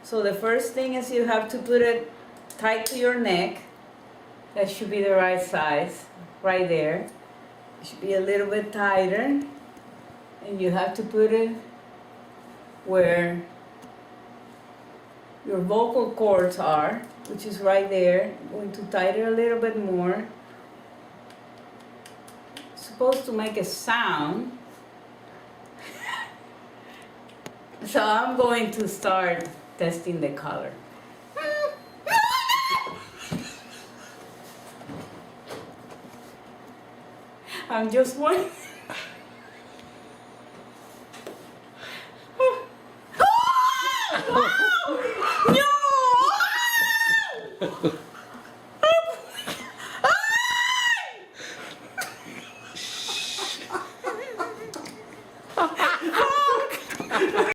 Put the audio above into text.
So the first thing is you have to put it tight to your neck. That should be the right size, right there. It should be a little bit tighter. And you have to put it where your vocal cords are, which is right there. I'm going to tighten a little bit more. It's supposed to make a sound. So I'm going to start testing the color. I'm just one.